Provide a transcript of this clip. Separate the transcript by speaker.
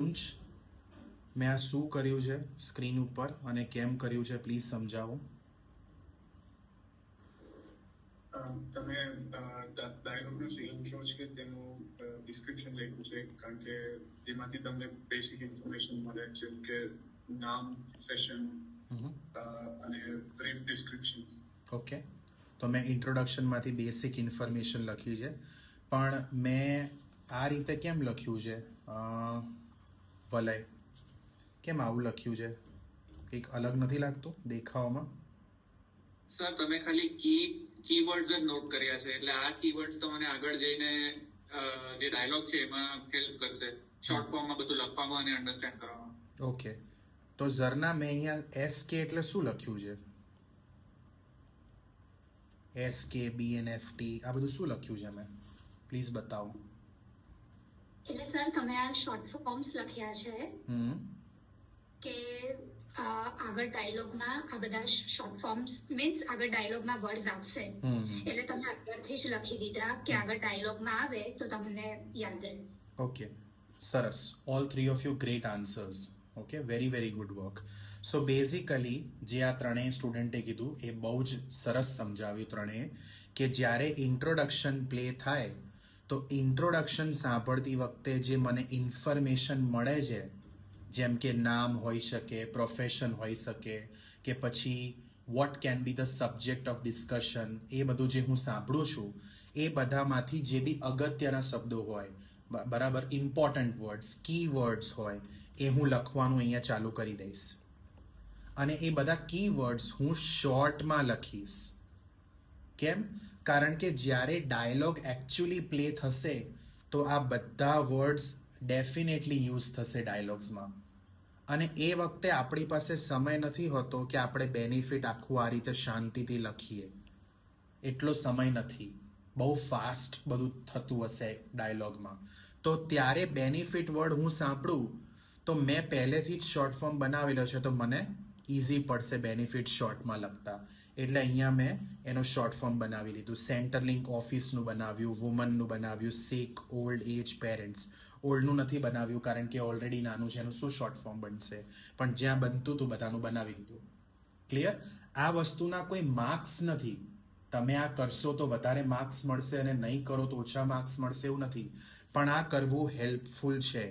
Speaker 1: મેં આ શું કર્યું છે સ્ક્રીન ઉપર અને કેમ કર્યું છે પ્લીઝ સમજાવો.
Speaker 2: તમે ડાયલોગનો ઇન્ટ્રો છે તેનું ડિસ્ક્રિપ્શન લખ્યું છે કારણ કે જેમાંથી તમને બેસિક ઇન્ફોર્મેશન મળે જેમ કે નામ, સેશન અને બ્રીફ ડિસ્ક્રિપ્શન.
Speaker 1: ઓકે, તો મેં ઇન્ટ્રોડક્શનમાંથી બેસિક ઇન્ફોર્મેશન લખી છે, પણ મેં આ રીતે કેમ લખ્યું છે? વલય કેમ આવું લખ્યું છે? કંઈક અલગ નથી લાગતું દેખાવામાં?
Speaker 2: સર, તમે ખાલી કીવર્ડ્સ જ નોટ કર્યા છે, એટલે આ કીવર્ડ્સ તમને આગળ જઈને જે ડાયલોગ છે એમાં હેલ્પ કરશે શોર્ટ ફોર્મમાં બધું લખવામાં અને અન્ડરસ્ટેન્ડ કરવામાં.
Speaker 1: ઓકે, તો ઝરના મેં અહીંયા SK એટલે શું લખ્યું છે? SK BNFT આ બધું શું લખ્યું છે મેં? પ્લીઝ બતાવો.
Speaker 3: એટલે સર તમે આ શોર્ટ ફોર્મ્સ લખ્યા છે કે આગળ ડાયલોગમાં આ બધા શોર્ટ ફોર્મ્સ મીન્સ આગળ ડાયલોગમાં વર્ડ્સ આવશે, એટલે તમે આગળથી જ લખી દીધા કે આગળ ડાયલોગમાં આવે તો તમને યાદ રહે.
Speaker 1: ઓકે, સરસ. All three of you great answers. Okay, very very good work. So basically જે આ ત્રણેય સ્ટુડન્ટે કીધું એ બહુ જ સરસ સમજાવ્યું ત્રણેય, કે જ્યારે ઇન્ટ્રોડક્શન પ્લે થાય તો ઇન્ટ્રોડક્શન સાંભળતી વખતે જે મને ઇન્ફોર્મેશન મળે છે, જેમ કે નામ હોઈ શકે, પ્રોફેશન હોઈ શકે, કે પછી what can be the subject of discussion, એ બધું જે હું સાંભળું છું એ બધામાંથી જે બી અગત્યના શબ્દો હોય, બરાબર, ઇમ્પોર્ટન્ટ વર્ડ્સ, કી વર્ડ્સ હોય, એ હું લખવાનું અહીંયા ચાલુ કરી દઈશ. અને એ બધા કી વર્ડ્સ હું શોર્ટમાં લખીશ. કેમ? કારણ કે જ્યારે ડાયલોગ એકચ્યુઅલી પ્લે થશે તો આ બધા વર્ડ્સ ડેફિનેટલી યુઝ થશે ડાયલોગ્સમાં, અને એ વખતે આપણી પાસે સમય નથી હોતો કે આપણે બેનિફિટ આખું આ રીતે શાંતિથી લખીએ. એટલો સમય નથી, બહુ ફાસ્ટ બધું થતું હશે ડાયલોગમાં. તો ત્યારે બેનિફિટ વર્ડ હું સાંભળું તો મેં પહેલેથી જ શોર્ટ ફોર્મ બનાવેલો છે, તો મને ઇઝી પડશે બેનિફિટ શોર્ટમાં લખતા. એટલે અહીંયા મેં એનો શોર્ટ ફોર્મ બનાવી લીધું. સેન્ટરલિંક ઓફિસનું બનાવ્યું, વુમનનું બનાવ્યું, સિક, ઓલ્ડ એજ, પેરેન્ટ્સ. ઓલ્ડનું નથી બનાવ્યું કારણ કે ઓલરેડી નાનું છે, એનું શું શોર્ટ ફોર્મ બનશે, પણ જ્યાં બનતું હતું બધાનું બનાવી દીધું. ક્લિયર? આ વસ્તુના કોઈ માર્ક્સ નથી. તમે આ કરશો તો વધારે માર્ક્સ મળશે અને નહીં કરો તો ઓછા માર્ક્સ મળશે એવું નથી, પણ આ કરવું હેલ્પફુલ છે.